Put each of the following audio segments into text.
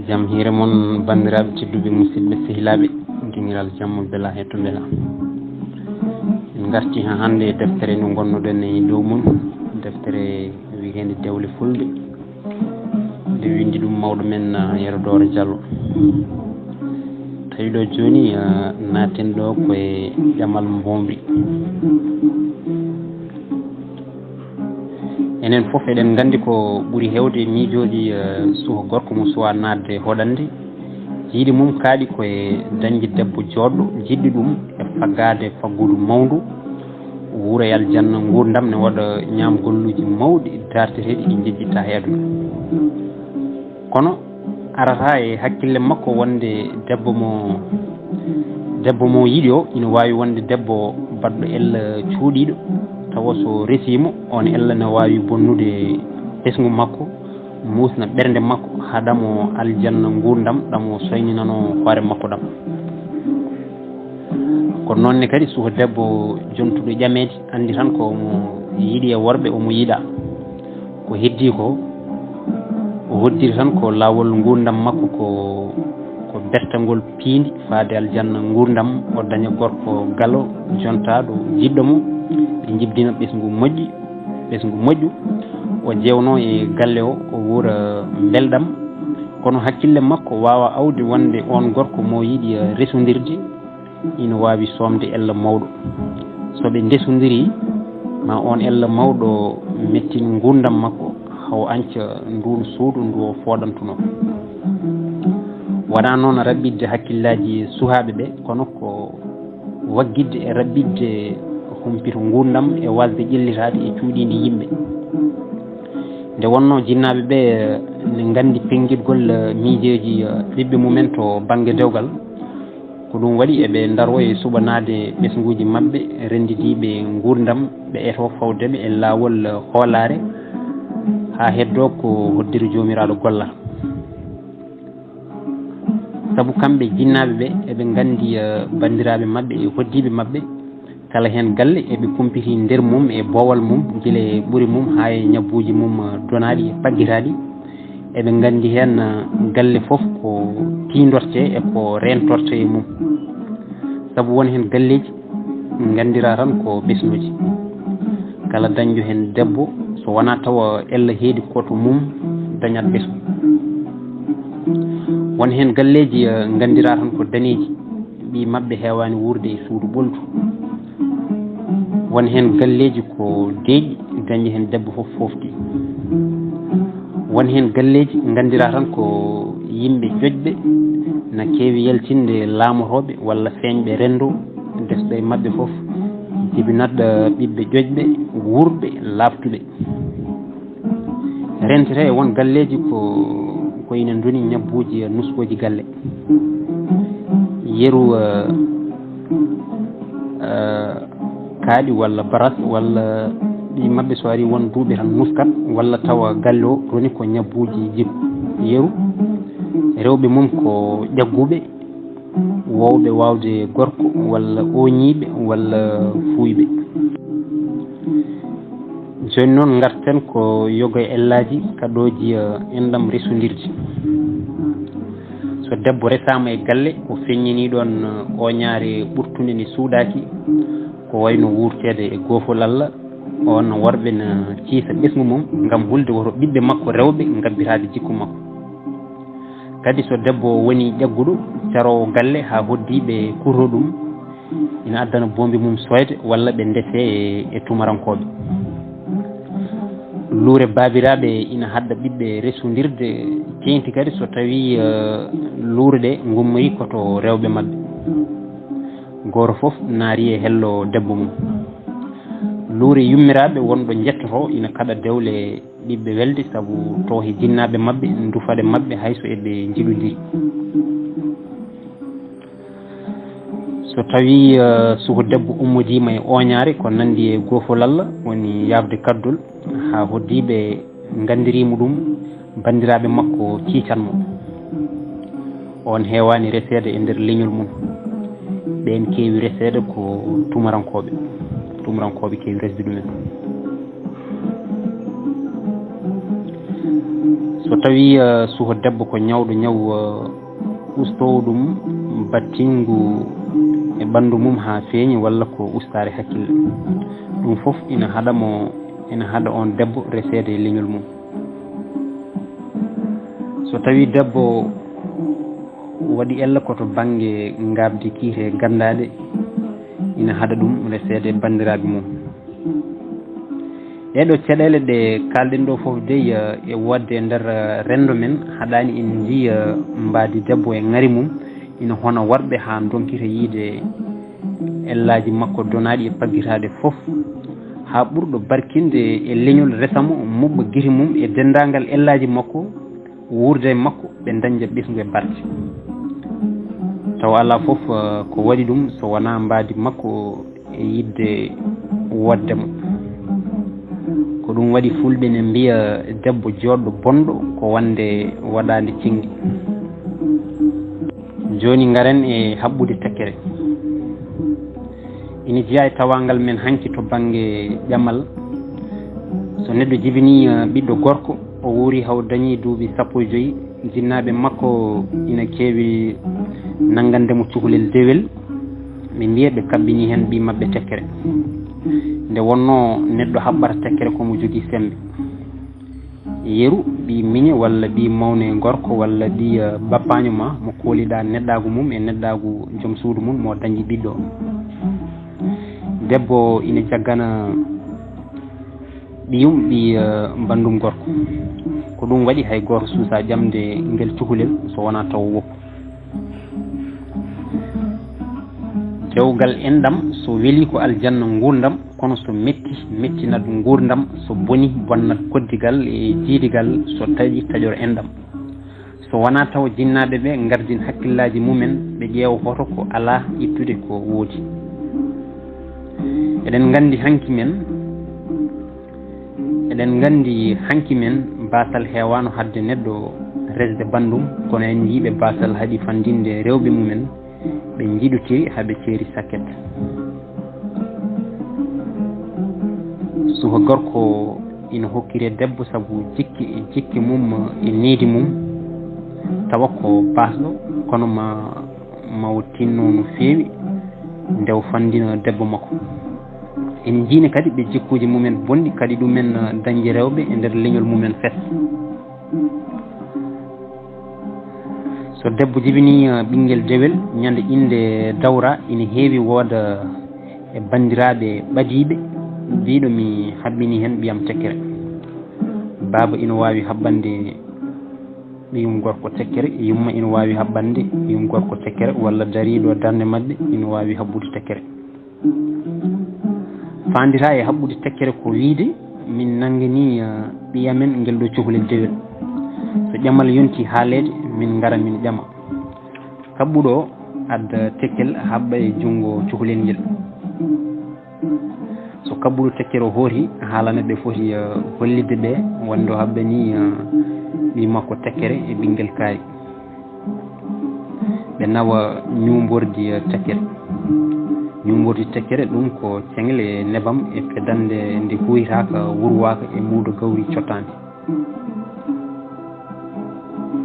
jam hiire mon bandiraɓe tedduɓe musidɓe sehilaɓe diniral jammu bela hetto bela en garti ha hande deftere nde gonnoɗen e dow mum deftere wiitende dewle fulɓe nde windi ɗum mawɗo men Yero Doro Diallo tawi ɗo joni naten ɗo koye ƴamal mbomri enen foof eɗen gandi ko ɓuuri hewde miijoji suka gorko mo suwa nadde hoɗande jiiɗi mum kaaɗi koye dañde debbo joɗɗo jiɗɗi ɗum e faggade faggudu mawndu wuuro e aljanna gurdam ne waɗa ñamgolluji mawɗi darteteɗi ɗi jejjitta e aduna kono arata e hakkille makko wonde debbo mo yiɗi o ina wawi wonde debbo baɗɗo elle cuuɗiɗo tawa so resimo on elle ne wawi bonnude ɓesgu makko musna ɓernde makko haɗamo aljanna gurdam ɗamo soyninano hoore makko ɗam ko noonne kadi suka debbo jontuɗo ƴamede andi tan ko mo yiiɗi e worɓe omo yiiɗa ko heddi ko o hoddiri tan ko lawol gurdam makko ko bertagol piindi faade aljanna gurdam o daña gorko galo jontaɗo jiɗɗo mo ɓe jibdina ɓesgu moƴƴu o jewno e galle o wuura belɗam kono hakkille makko wawa awde wonde on gorko mo yiiɗi resodirde ina wawi somde elle mawɗo soɓe ndesodiri ma on elle mawɗo mettin gurdam makko haw anca ndun suudu ndu o foɗantuno wona noon raɓɓidde hakkillaji suhaɓe ɓe kono ko waggidde e raɓɓidde humpito gurdam e wasde ƴellitade e cuuɗide yimɓe nde wonno jinnaɓe ɓe ne gandi penguirgol miijeji ɓiɓɓe mumen to banggue dewgal ko ɗum waɗi eɓe daro e suɓanade ɓesguji mabɓe rendidiɓe gurdam ɓe eto fawdeɓe e lawol hoolare ha heddo ko hoddiri jomiraɗo gollal saabu kamɓe jinnaɓe ɓe eɓe gandi bandiraɓe mabɓe e hoddiɓe mabɓe kala hen galle eɓe kumpiti nder mum e boowal mum guila ɓuuri mum ha e ñabbuji mum donaɗi e paggitaɗi eɓe gandi hen galle foof ko tindorte e ko rentorte e mum saabu won hen galleji gandira tan ko ɓesnuji kala dañjo hen debbo so wona tawa elle heedi koto mum dañat ɓesgu won hen galleji gandira tan ko daneji ɓi mabɓe hewani wurde e suudu ɓoltu won hen galleji ko deeƴi dañi hen debbo foof fofti won hen galleji gandira tan ko yimɓe ƴoƴɓe na keewi yaltinde laamotoɓe walla feeñɓe rendo desɗo e mabɓe foof jibinat ɓiɓɓe ƴoƴɓe wurɓe laftuɓe rentete e won galleji ko ina doni ñabbuji nuskoji galle yeru kaaɗi walla baras walla ɗi mabɓe so ari won duuɓe tan nuskat walla tawa galle o woni ko ñabbuji jikku yeru rewɓe mum ko ƴagguɓe wowɓe wawde gorko walla oñiɓe walla fuyɓe joni noon garten ko yogo e ellaji kaɗoji enɗam resodirde so debbo resama e galle o feññini ɗon oñaare ɓurtude nde suuɗaki ko wayno wurtede e goofol Allah on worɓe ne ciisa ɓesgu mum gam hulde woto ɓiɓɓe makko rewɓe gabbitade jikku makko kadi so debbo woni ƴagguɗo carowo galle ha hoddiɓe kurto ɗum ina addana bombi mum soyde walla ɓe ndeese e tumarankoɓe luure babiraɓe ina hadda ɓiɓɓe resodirde keynti kadi so tawi luure ɗe gummori koto rewɓe mabɓe goto foof naari e hello debbo mum luure yummiraɓe wonɓe jettoto ina kaɗa dewle ɓiɓɓe welde saabu toohe jinnaɓe mabɓe dufade mabɓe hayso eɓe jiɗodiri so tawi suko debbo ummodima e oñaare ko nandi e goofol Allah woni yabde kaddol ha hoddiɓe gandirimo ɗum bandiraɓe makko ciicanmo on hewani resede e nder leñol mum ɓen keewi resede ko tumarankoɓe keewi resde ɗumen so tawi suho debbo ko ñawɗo ñaw ustowo ɗum battingu e ɓanndu mum ha feeñi walla ko ustare hakkille ɗum fof ina haɗa on debbo resede e leñol mum. So tawi debbo waɗi ella koto banggue ngabdi kiite gandade ina haɗa ɗum resede bandiraɓe mum. ɗeɗo caɗele ɗe kalɗen ɗo foof dey e wodde e nder rendo men haɗani en jiya mbadi debbo e ŋari mum ina hona worɓe ha donkita yiide ellaji makko donaɗi e paggitade foof ha ɓurɗo barkinde e leñol resamo muɓɓa guiti mum e dendagal ellaji makko wurde makko ɓe dañja ɓesgu e barke. taw ala foof ko waɗi ɗum so wona mbadi makko e yidde woddemo. ko ɗum waɗi fulɓe ne mbiya debbo joɗɗo bonɗo ko wonde waɗade cenggi. joni garen e haɓɓude tekkere. ina jeeya e tawangal men hanki to banggue ƴamal. so neɗɗo jibini ɓiɗɗo gorko o wuuri haw dañi duuɓi 15 jinnaɓe makko ina keewi nanggandemo cukalel dewel ɓe mbiya ɓe kabbini hen ɓi mabɓe tekkere. nde wonno neɗɗo haɓɓata tekkere komo jogui sembe yeru ɓi miñe walla ɓi mawne gorko walla ɓi bappaño ma mo kooliɗa neɗɗagu mum e neɗɗagu joom suudu mum mo dañi ɓiɗɗo. debbo ina jaggana ɓiyum ɓi bandum gorko. ko ɗum waɗi hay goto suusa ƴamde ngel cukalel so wona taw woppu. dewgal enɗam so weeli ko aljanna gurdam kono so mettinat gurdam so boni bonnat koddigal e jiidigal so taƴi taƴor enɗam. so wona taw jinnaɓe ɓe gardin hakkillaji mumen ɓe ƴeewa hoto ko ala ittude ko woodi. eɗen gandi hanki men basal hewano hadde neɗɗo resde bandum kono en jiiɓe basal haaɗi fandinde rewɓe mumen ɓe jiɗotiri haaɓe ceeri sakket. suka gorko ina hokkire debbo saabu jikki mum e needi mum tawa ko basɗo kono mawo tinno no feewi ndew fandina debbo makko. en jiini kadi ɓe jikkuji mumen bonɗi kadi ɗumen dañji rewɓe e nder leñol mumen fes. so debbo jibini ɓinguel dewel ñande inde dawra ina heewi wooda e bandiraɓe ɓadiɓe mbiɗo mi habbini hen ɓiyam tekkere. baaba ina wawi habbande ɓiyum gorko tekkere, yumma ina wawi habbande ɓiyum gorko tekkere, walla dariɗo darde mabɓe ina wawi habbude tekkere. fandita e habbude tekkere ko wiide min nanggani ɓiyamen ngel ɗo cukalel dewel. so ƴamal yonti haalede min gara min ƴama. kabɓuɗo adda tekkel haɓɓa e junngo cukalel ngel. so kabɓuɗo tekkere o hooti haalana ɓe foti hollidde ɓe wonde o haɓɓani ɓi makko tekkere e ɓinguel kaari. ɓe nawa ñumbordi tekkere. ñumbordi tekkere ɗum ko ceŋle nebam e fedande nde huytaka wurwaka e muudo gawri cottandi.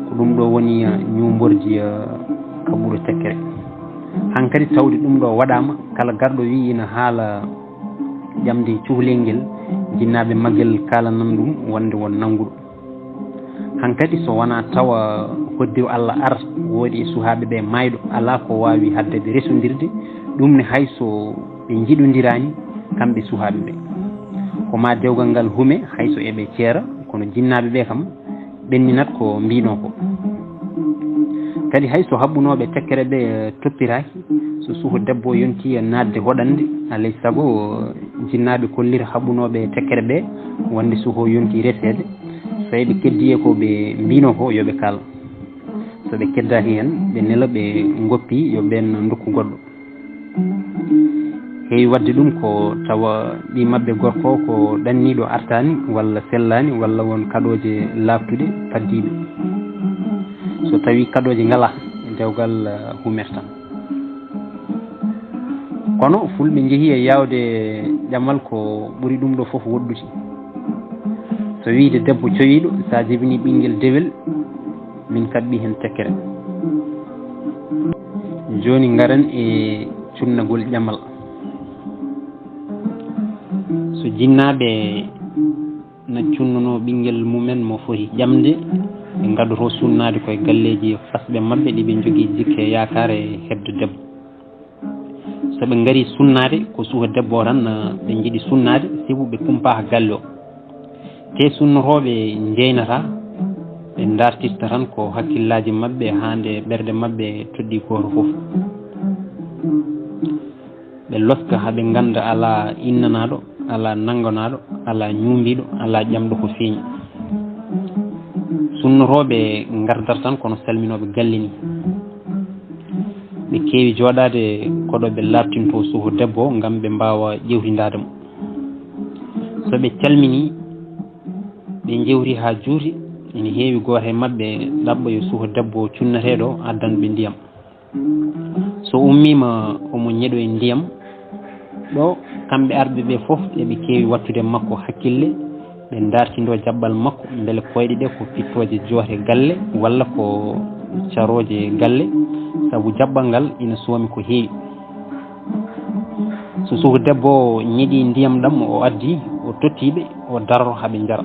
ko ɗum ɗo woni ñumbordi kabɓuɗo tekkere. hankkadi tawde ɗum ɗo waɗama kala garɗo wi ina haala ƴamde cukalel ngel jinnaɓe maggel kalanan ɗum wonde won nannguɗo. hankkadi so wona tawa hoddiw Allah ar woodi e suhaɓe ɓe mayɗo ala ko wawi haddede resodirde ɗum ne hayso ɓe jiɗodirani kamɓe suhaɓe ɓe. ko ma dewgal ngal huume hayso eɓe ceera kono jinnaɓe ɓe kam ɓenninat ko mbino ko. kadi hayso habɓunoɓe tekkere ɓe toppiraki so suho debbo yonti nadde hoɗande alay saago jinnaɓe kollira habɓunoɓe tekkere ɓe wonde suho yonti resede so ɓe keddiye ko ɓe mbino ko yoɓe kala. so ɓe keddaki hen ɓe nela ɓe goppi yo ɓen dokku goɗɗo. heewi wadde ɗum ko tawa ɓi mabɓe gorko ko ɗanniɗo artani walla sellani walla won kaɗoje laftude paddiɓe. so tawi kaɗoje ngala dewgal humet tan. kono fulɓe jeehi e yawde ƴamal ko ɓuuri ɗum ɗo foof woɗɗude. so wiide debbo cowiɗo sa jibini ɓinguel dewel min kabɓi hen tekkere. Joni garan e cunnagol ƴamal. So jinnaɓe na cunnuno ɓinguel mumen mo foti ƴamde ɓe gadoto sunnade koye galleji fasɓe mabɓe ɗi ɓe jogui jikke yakare hebde debbo. So ɓe gaari sunnade ko suuka debbo o tan ɓe jiiɗi sunnade sibu ɓe kumpa galle o te sunnotoɓe jeynata ɓe dartirta tan ko hakkillaji mabɓe hande ɓerde mabɓe todɗi goto foof. ɓe loska haaɓe ganda ala innanaɗo, ala nangonaɗo, ala ñumbiɗo, ala ƴamɗo ko feeñi. Sunnotoɓe gardata tan kono salminoɓe galle ni. ɓe keewi joɗade koɗo ɓe labtinto suuko debbo gam ɓe mbawa ƴewtidade mo. so ɓe calmini ɓe jewti ha juuti ene heewi goto e mabɓe ɗaɓɓa yo suuko debbo cunnateɗo addanɓe ndiyam. So ummima omo ñeɗo e ndiyam ɗo kamɓe arɓe ɓe foof eɓe keewi wattude makko hakkille ɓe dartindo jaɓɓal makko beele koyɗe ɗe ko pittoje joote galle walla ko caroje galle, saabu jaɓɓal ngal ina soomi ko heewi. so suuko debbo ñeeɗi ndiyam ɗam o addi o tottiɓe o darro haaɓe jara.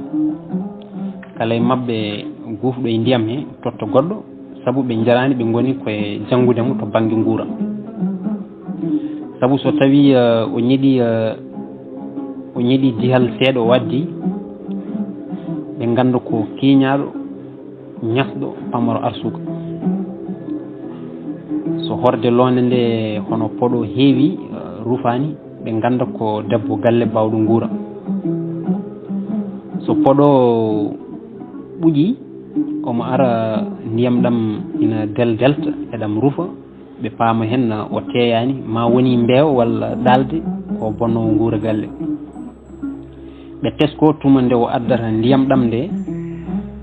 kala e mabɓe gufɗo e ndiyam he totta goɗɗo saabu ɓe jarani ɓe goni koye janggudemo to banggue guura. saabu so tawi o ñeeɗi jihal seeɗa o addi ɓe ganda ko kiñaɗo ñasɗo pamaro arsuka. so horde londe nde hono poɗo heewi rufani ɓe ganda ko debbo galle bawɗo guura. so poɗo ɓuuƴi omo ara ndiyam ɗam ina delta eɗam rufa ɓe paama hen o teeyani ma woni mbeewa walla ɗalde ko bonnowo guura galle. ɓe tesko tuma nde o addata ndiyam ɗam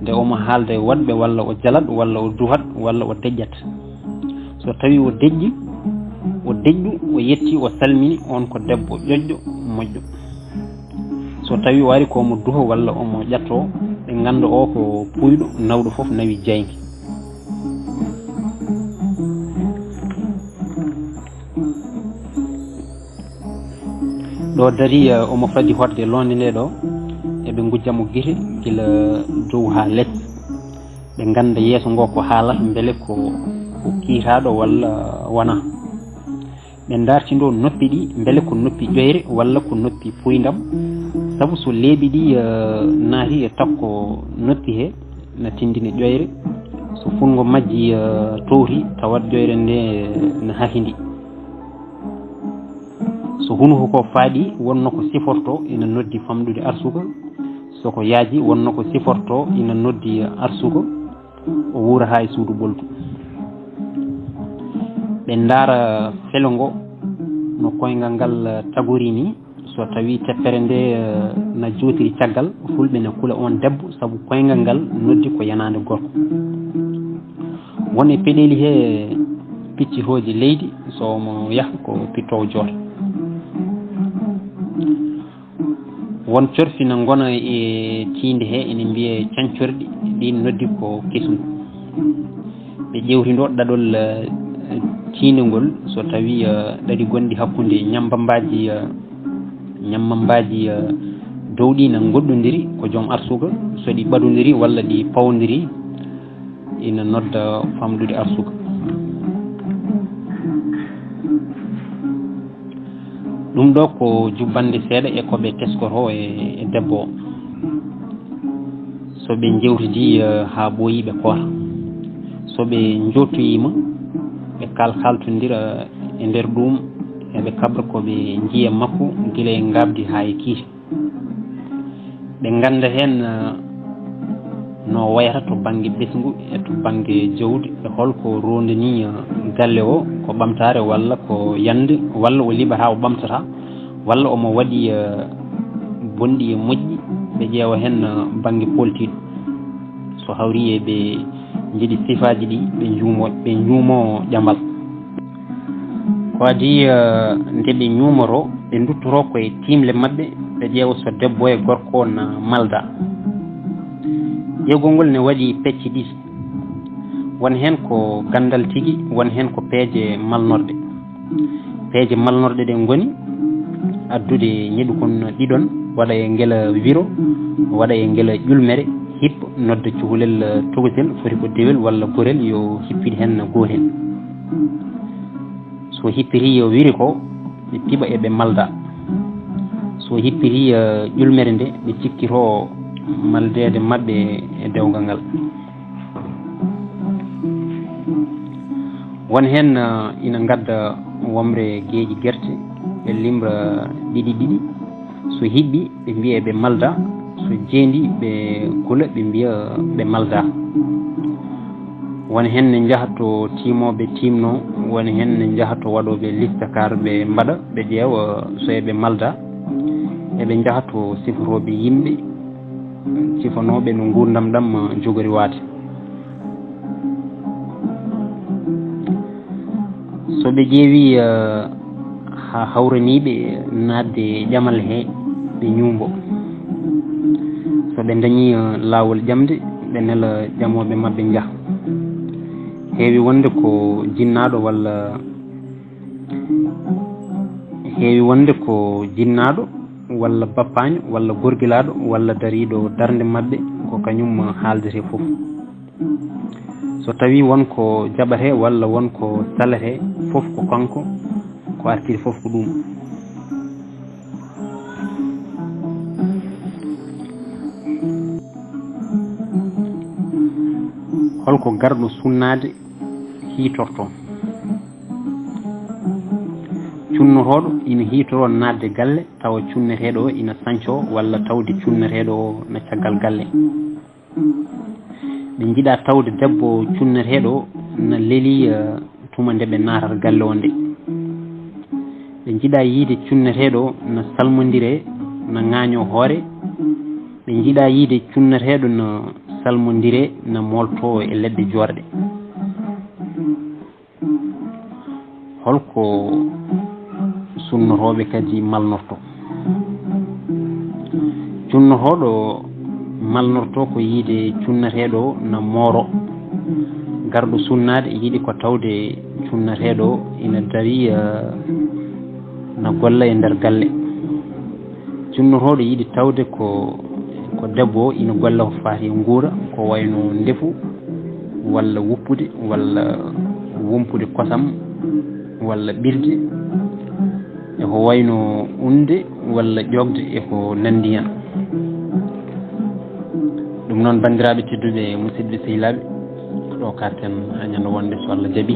nde omo haalda e waɗɓe walla o jalat walla o duhat walla o deƴƴat. so tawi o deƴƴi o deƴƴu o yetti o salmini on ko debbo ƴoƴƴo moƴƴo. so tawi o ari komo duho walla omo ƴatto ɓe ganda o ko puyɗo nawɗo foof nawi jaygi. ɗo dari omo fadi horde londe nde ɗo eɓe gujjamo guite gila dow ha less ɓe ganda yeeso ngo ko haalata beele ko kiitaɗo walla wona. ɓe dartindo noppi ɗi beele ko noppi ƴoyre walla ko noppi puydam, saabu so leeɓi ɗi naati e takko noppi he na tindini ƴoyre. so fungo majji towti tawat ƴoyre nde na hakindi. so hunuko ko faaɗi wonno ko siforto ina noddi famɗude arsuka. soko yaaji wonno ko siforto ina noddi arsuka o wuura ha e suudu ɓoltu. ɓe daara felo ngo no koyngal ngal tagori ni. so tawi teppere nde na jootiri caggal fulɓe ne kula on debbo saabu koyngal ngal noddi ko yanade gorko. won e peɗeli he piccitoji leydi so mo yaha ko pittowo jooto. won corfi na gona e tiinde he ene mbiye cancorɗi ɗin noddi ko kesum. ɓe ƴewtindo ɗaɗol tiindegol so tawi ɗaɗi gonɗi hakkude ñammambaji dowɗi na goɗɗodiri ko joom arsuka. so ɗi ɓadodiri walla ɗi pawodiri ina nodda famɗude arsuka. ɗum ɗo ko jubbande seeɗa e koɓe teskoto e debbo o. so ɓe jewtidi ha ɓooyi ɓe koota. so ɓe jottoyima ɓe kaltodira e nder ɗum eɓe kabra koɓe jiiya makko guila e gabdi ha e kiiti. ɓe ganda hen no wayata to banggue ɓesgu e to banggue jawdi e holko rondini galle o ko ɓamtare walla ko yande walla o liɓata o ɓamtata walla omo waɗi bonɗi e moƴƴi. ɓe ƴeewa hen banggue poltiɗo. so hawri e ɓe jiiɗi sifaji ɗi ɓe juumo ƴamal. ko adi nde ɓe ñumoro ɓe duttoro koye timle mabɓe ɓe ƴeewa so debbo e gorko na malda. ƴewgol ngol ne waɗi pecce ɗiɗi won heen ko gandal tigi won heen ko peeje malnorɗe peeje malnorɗe ɗe ngoni addude ñeɗukon ɗiɗon waɗa e ngela wiro waɗa e ngela ƴulmere hippa nodda cukalel togosel foti ko dewel walla gorel yo hippide heen gootel so hippiri yo wiri ko ɓe piɓa eɓe malda so hippiri ƴulmere nde ɓe cikkito maldede maɓɓe e dewgal ngal won heen ina gadda womre geeƴi gerte ɓe limra ɗiɗi so hiɓɓi ɓe mbiya ɓe malda so jeendi ɓe gula ɓe mbiya ɓe malda won heen ne jaha to timoɓe timno woni heen ne jaha to waɗoɓe listakar ɓe mbaɗa ɓe ƴeewa so eɓe malda eɓe jaha to sifotoɓe yimɓe sifanoɓe no gurdam ɗam jogori waade so ɓe ƴeewi ha hawraniɓe nadde ƴamal he ɓe ñuumbo so ɓe dañi laawol ƴamde ɓe nela ƴamoɓe maɓɓe jaha heewi wonde ko jinnaɗo walla bappaño walla gorgilaɗo walla dariɗo darde maɓɓe ko kañum haaldete fof so tawi wonko jaɓate walla wonko salate fof ko kanko ko artiri fof ko ɗum holko garɗo sunnade hiitorto cunnotoɗo ina hiitoro nadde galle tawa cunneteɗo o ina sanco walla tawde cunneteɗo o no caggal galle ɓe jiiɗa tawde debbo cunneteɗo o no leeli tuma nde ɓe natata galle o nde ɓe jiiɗa yiide cunneteɗo o no salmodire no ŋaaño hoore ɓe jiiɗa yiide cunneteɗo no salmodire no molto e leɗɗe jorɗe holko sunnotoɓe kadi malnorto cunnotoɗo malnorto ko yiide cunneteɗo no mooro garɗo sunnade yiiɗi ko tawde cunneteɗo ina dari no golla e nder galle cunnotoɗo yiiɗi tawde ko debbo ina golla ko faati nguura ko wayno ndefu walla wuppude walla wumpude kosam walla ɓirde eko wayno unde walla ƴogde eko nandi hen ɗum noon bandiraɓe tedduɓe musidɓe sehilaɓe ɗo karten ha ñande wonde so Allah jaaɓi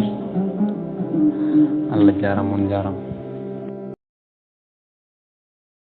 Allah jarama on jarama